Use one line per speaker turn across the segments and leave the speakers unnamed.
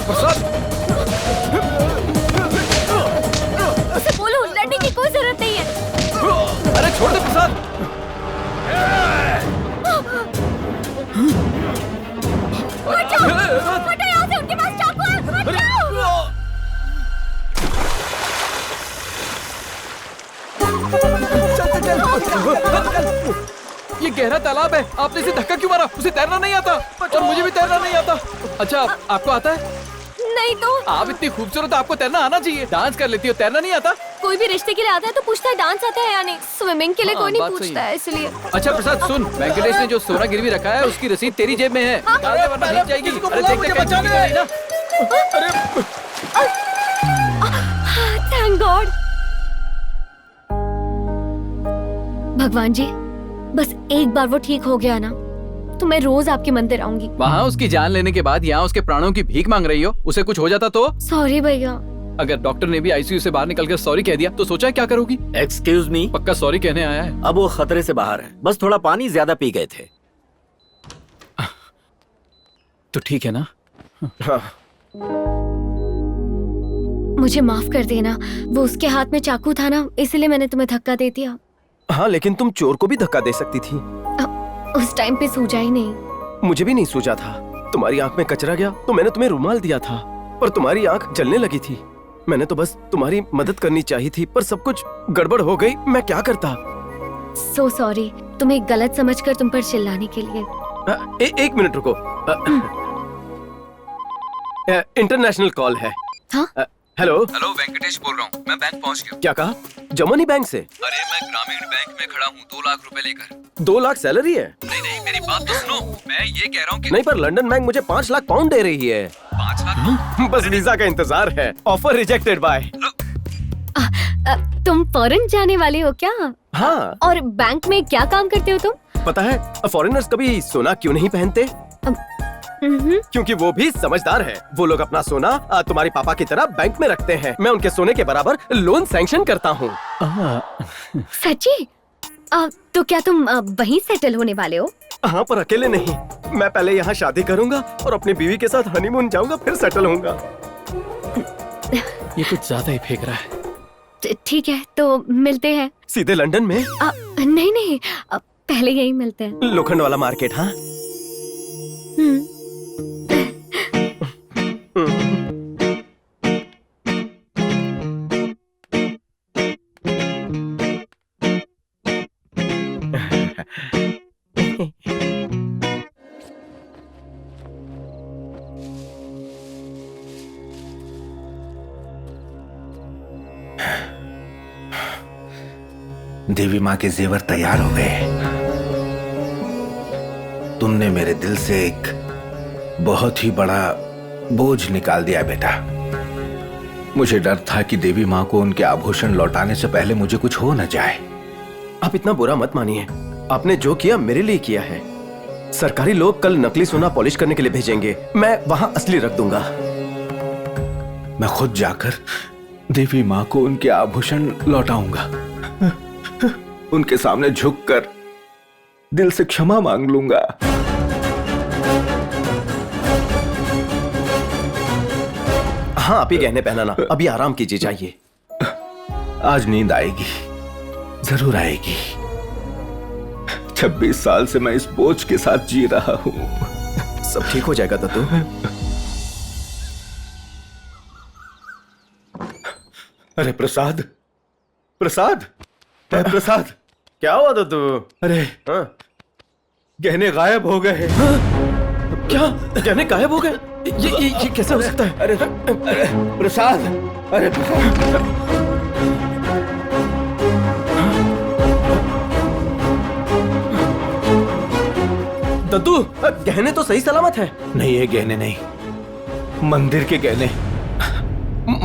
प्रसाद,
उसे बोलो लड़ने की कोई जरूरत नहीं है।
अरे छोड़ दे प्रसाद।
हटो यहाँ से, उनके पास चाकू है, हटो।
ये गहरा तालाब है, आपने इसे धक्का क्यों मारा? उसे तैरना नहीं आता और मुझे भी तैरना नहीं आता। अच्छा आपको आता है?
नहीं तो
आप इतनी खूबसूरत, आपको तैरना आना चाहिए। डांस कर लेती हो, तैरना नहीं आता?
कोई भी रिश्ते के लिए आता है तो पूछता है डांस आता है या नहीं। स्विमिंग के लिए
हाँ,
कोई नहीं
बात सही
पूछता है, इसलिए।
अच्छा प्रसाद सुन, वेंकटेश ने जो सोना गिरवी रखा है उसकी रसीद तेरी जेब में है। निकाल दे वरना भीग जाएगी। अरे देख देख बचाने ना।
Thank God. भगवान जी, बस एक बार वो ठीक हो गया ना तो मैं रोज आपके मंदिर आऊंगी।
वहाँ उसकी जान लेने के बाद यहाँ उसके प्राणों की भीख मांग रही हो। उसे कुछ हो जाता तो?
सॉरी भैया।
अगर डॉक्टर ने भी आईसीयू से बाहर निकलकर सॉरी कह दिया तो सोचा है क्या करोगी?
एक्सक्यूज मी,
पक्का सॉरी कहने आया है।
अब वो खतरे से बाहर है, बस थोड़ा पानी ज्यादा पी गए थे।
तो ठीक है ना?
हाँ।
मुझे माफ कर देना, वो उसके हाथ में चाकू था ना, इसलिए मैंने तुम्हें धक्का दे दिया।
हाँ लेकिन तुम चोर को भी धक्का दे सकती थी।
उस टाइम पे सूझा ही नहीं।
मुझे भी नहीं सूझा था। तुम्हारी आंख में कचरा गया तो मैंने तुम्हें रुमाल दिया था, पर तुम्हारी आंख जलने लगी थी। मैंने तो बस तुम्हारी मदद करनी चाहिए थी, पर सब कुछ गड़बड़ हो गई। मैं क्या करता?
सो सॉरी, तुम्हें गलत समझकर तुम पर चिल्लाने के लिए।
एक मिनट रुको। इंटरनेशनल कॉल है।
हाँ?
हेलो
हेलो, वेंकटेश बोल रहा हूँ। मैं बैंक पहुँच गया।
क्या कहा? जमनी बैंक से?
अरे मैं ग्रामीण बैंक में खड़ा हूँ 2 लाख रुपए लेकर।
2 लाख सैलरी है?
नहीं नहीं, मेरी बात तो सुनो। मैं ये कह रहा हूँ कि
नहीं, पर लंदन बैंक मुझे 5 लाख पाउंड दे रही है।
5 लाख?
बस वीजा का इंतजार है। Offer rejected by.
तुम फॉरेन जाने वाले हो क्या?
हाँ।
और बैंक में क्या काम करते हो तुम?
पता है फॉरेनर्स कभी सोना क्यों नहीं पहनते? क्योंकि वो भी समझदार है। वो लोग अपना सोना तुम्हारे पापा की तरह बैंक में रखते हैं। मैं उनके सोने के बराबर लोन सैंक्शन करता हूँ।
सच्ची? तो क्या तुम वहीं सेटल होने वाले हो?
हाँ, पर अकेले नहीं। मैं पहले यहाँ शादी करूँगा और अपनी बीवी के साथ हनीमून जाऊँगा, फिर सेटल होऊंगा।
ये कुछ ज्यादा ही फेंक रहा है।
ठीक है, तो मिलते हैं।
सीधे लंदन में?
नहीं नहीं, पहले यहीं मिलते हैं।
लोखंड वाला मार्केट। हाँ।
देवी माँ के जेवर तैयार हो गए। तुमने मेरे दिल से एक बहुत ही बड़ा बोझ निकाल दिया बेटा। मुझे डर था कि देवी माँ को उनके आभूषण लौटाने से पहले मुझे कुछ हो न जाए।
आप इतना बुरा मत मानिए। आपने जो किया मेरे लिए किया है। सरकारी लोग कल नकली सोना पॉलिश करने के लिए भेजेंगे। मैं वहां असली रख दूंगा।
मैं खुद जाकर देवी माँ को उनके आभूषण लौटाऊंगा। उनके सामने झुककर दिल से क्षमा मांग लूंगा।
हाँ, आप ही गहने पहनाना। अभी आराम कीजिए, जाइए।
आज नींद आएगी, जरूर आएगी। 26 साल से मैं इस बोझ के साथ जी रहा हूं।
सब ठीक हो जाएगा दत्तू।
अरे प्रसाद, प्रसाद, प्रसाद,
क्या हुआ दत्तू?
अरे
हाँ?
गहने गायब हो गए।
क्या गहने गायब हो गए? ये कैसे हो सकता है?
अरे प्रसाद, अरे प्रसाद।
दद्दू, गहने तो सही सलामत है।
नहीं, ये गहने नहीं, मंदिर के गहने।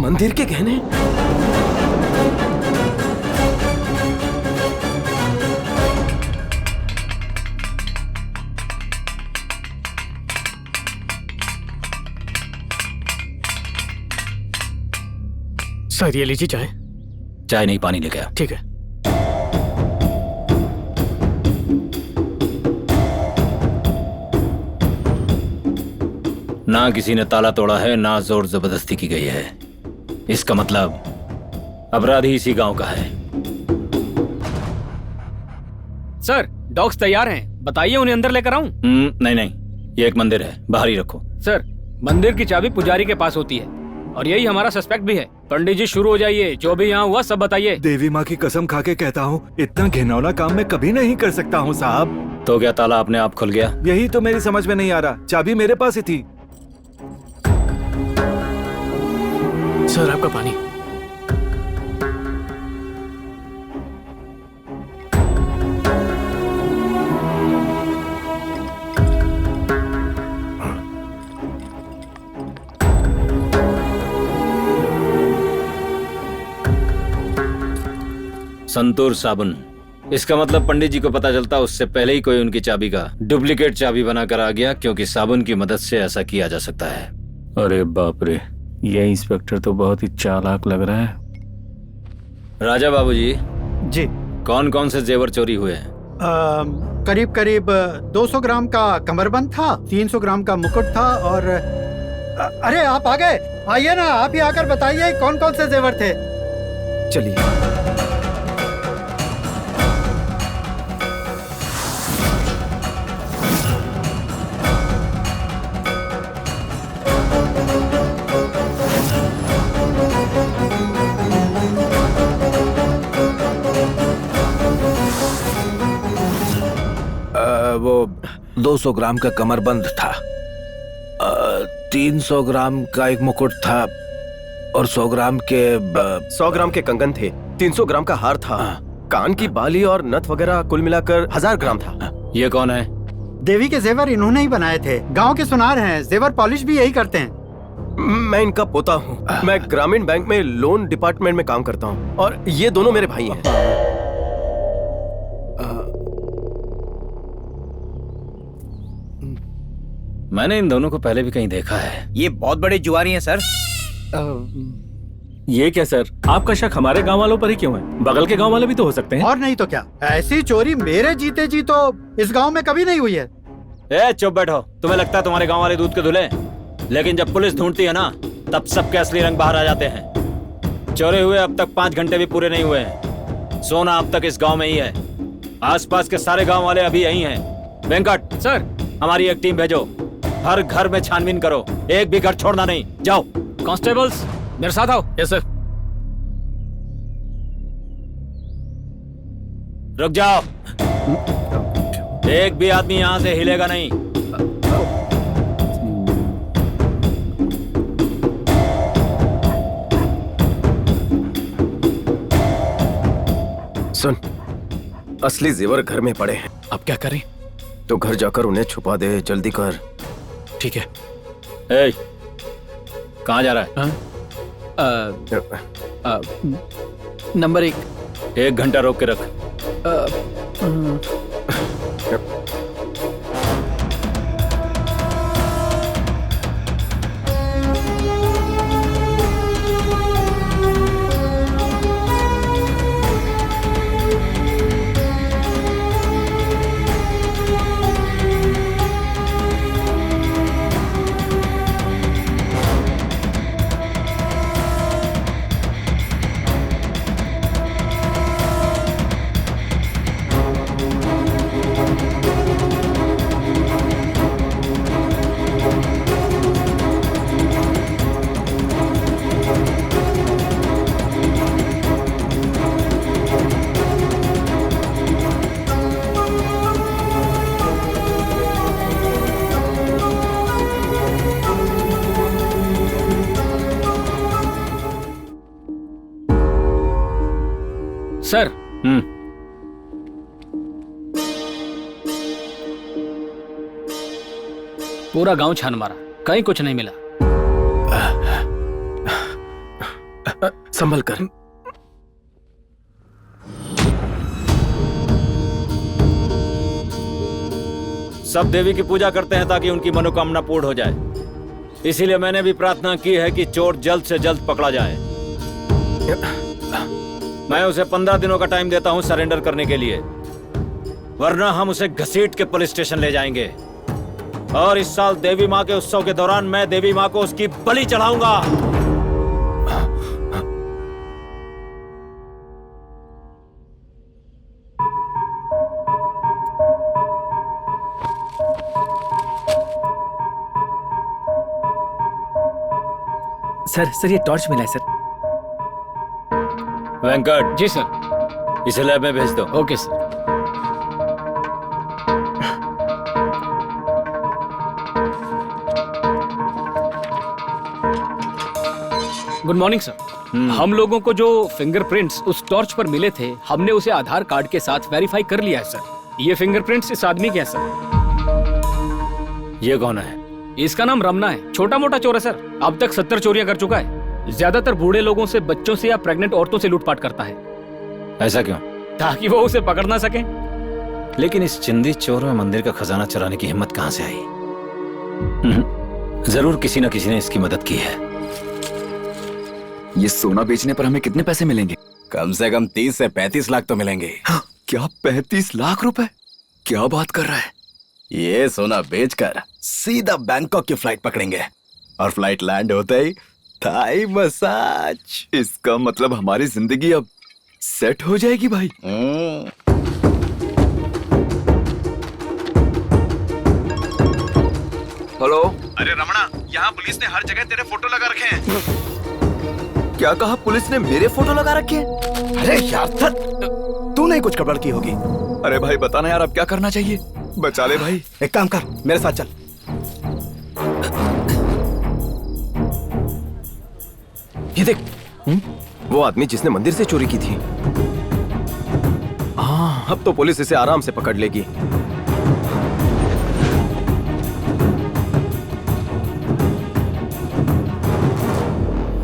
मंदिर के गहने?
सर ये लीजिए चाय।
चाय नहीं, पानी लेके आ।
ठीक है।
ना किसी ने ताला तोड़ा है, ना जोर जबरदस्ती की गई है। इसका मतलब अपराधी इसी गांव का है।
सर, डॉग्स तैयार हैं, बताइए उन्हें अंदर लेकर आऊं?
नहीं नहीं, ये एक मंदिर है, बाहर ही रखो।
सर, मंदिर की चाबी पुजारी के पास होती है और यही हमारा सस्पेक्ट भी है। पंडित जी शुरू हो जाइए, जो भी यहाँ हुआ सब बताइए।
देवी माँ की कसम खा के कहता हूँ, इतना घिनौना काम मैं कभी नहीं कर सकता हूँ साहब।
तो क्या ताला अपने आप खुल गया?
यही तो मेरी समझ में नहीं आ रहा, चाबी मेरे पास ही थी।
सर, आपका पानी।
संतूर साबुन। इसका मतलब पंडित जी को पता चलता उससे पहले ही कोई उनकी चाबी का डुप्लीकेट चाबी बनाकर आ गया, क्योंकि साबुन की मदद से ऐसा किया जा सकता है।
अरे बाप रे, ये इंस्पेक्टर तो बहुत ही चालाक लग रहा है।
राजा बाबूजी
जी,
कौन कौन से जेवर चोरी हुए हैं?
करीब करीब 200 ग्राम का कमरबंद था, 300 ग्राम का मुकुट था और अरे आप आ गए, आइए ना, आप ही आकर बताइए कौन कौन से जेवर थे।
चलिए।
वो 200 ग्राम का कमरबंद था, 300 ग्राम का एक मुकुट था और 100 ग्राम के
100 ग्राम के कंगन थे, 300 ग्राम का हार था, कान की बाली और नथ वगैरह कुल मिलाकर 1000 ग्राम था।
ये कौन है?
देवी के जेवर इन्होंने ही बनाए थे, गांव के सुनार हैं, जेवर पॉलिश भी यही करते हैं।
मैं इनका पोता हूँ, मैं ग्रामीण बैंक में लोन डिपार्टमेंट में काम करता हूँ और ये दोनों मेरे भाई हैं।
मैंने इन दोनों को पहले भी कहीं देखा है।
ये बहुत बड़े जुआरी हैं सर।
ये क्या सर, आपका शक हमारे गांव वालों पर ही क्यों है? बगल के गांव वाले भी तो हो सकते हैं।
और नहीं तो क्या, ऐसी चोरी मेरे जीते जी तो इस गांव में कभी नहीं हुई है।
ए चुप बैठो, तुम्हें लगता है तुम्हारे गांव वाले दूध के धुले? लेकिन जब पुलिस ढूंढती है ना, तब सबके असली रंग बाहर आ जाते हैं। चोरी हुए अब तक 5 घंटे भी पूरे नहीं हुए हैं। सोना अब तक इस गांव में ही है, आसपास के सारे गांव वाले अभी यही हैं। वेंकट
सर,
हमारी एक टीम भेजो, हर घर में छानबीन करो, एक भी घर छोड़ना नहीं। जाओ।
कांस्टेबल्स मेरे साथ आओ। Yes sir.
रुक जाओ, एक भी आदमी यहां से हिलेगा नहीं।
सुन, असली जेवर घर में पड़े हैं।
अब क्या करें?
तो घर जाकर उन्हें छुपा दे, जल्दी कर।
ठीक है।
ए, कहाँ जा रहा है?
नंबर 1।
1 घंटा रोक के रख।
सर, पूरा गांव छान मारा, कहीं कुछ नहीं मिला।
संभल कर।
सब देवी की पूजा करते हैं ताकि उनकी मनोकामना पूर्ण हो जाए, इसीलिए मैंने भी प्रार्थना की है कि चोर जल्द से जल्द पकड़ा जाए। मैं उसे 15 दिनों का टाइम देता हूं सरेंडर करने के लिए, वरना हम उसे घसीट के पुलिस स्टेशन ले जाएंगे। और इस साल देवी माँ के उत्सव के दौरान मैं देवी माँ को उसकी बलि चढ़ाऊंगा।
सर ये टॉर्च मिला है सर।
वेंकट,
जी सर।
इसे लैब में भेज दो।
Okay sir. Good morning sir. हम लोगों को जो फिंगरप्रिंट्स उस टॉर्च पर मिले थे, हमने उसे आधार कार्ड के साथ वेरीफाई कर लिया है सर। ये फिंगरप्रिंट्स इस आदमी के हैं सर।
ये कौन है?
इसका नाम रमना है। छोटा मोटा चोर है सर। अब तक 70 चोरियां कर चुका है। ज्यादातर बूढ़े लोगों से, बच्चों से या प्रेग्नेंट औरतों से लूटपाट करता है।
ऐसा क्यों?
ताकि वो उसे पकड़ ना सके।
लेकिन इस चिंदी चोर में मंदिर का खजाना चुराने की हिम्मत कहां से आई? जरूर किसी न किसी ने इसकी मदद की है।
ये सोना बेचने पर हमें कितने पैसे मिलेंगे?
कम से कम 30 से 35 लाख तो मिलेंगे।
क्या 35 लाख रुपए? क्या बात कर रहा है?
ये सोना बेचकर सीधा बैंकॉक की फ्लाइट पकड़ेंगे और फ्लाइट लैंड होते ही थाई मसाज।
इसका मतलब हमारी जिंदगी अब सेट हो जाएगी भाई। हेलो।
अरे रमणा, यहाँ पुलिस ने हर जगह तेरे फोटो लगा रखे हैं।
क्या कहा? पुलिस ने मेरे फोटो लगा रखे हैं?
अरे यार, तूने कुछ गड़बड़ की होगी।
अरे भाई बता ना यार, अब क्या करना चाहिए? बचा ले भाई।
एक काम कर, मेरे साथ चल। ये देख, वो आदमी जिसने मंदिर से चोरी की थी। अब तो पुलिस इसे आराम से पकड़ लेगी।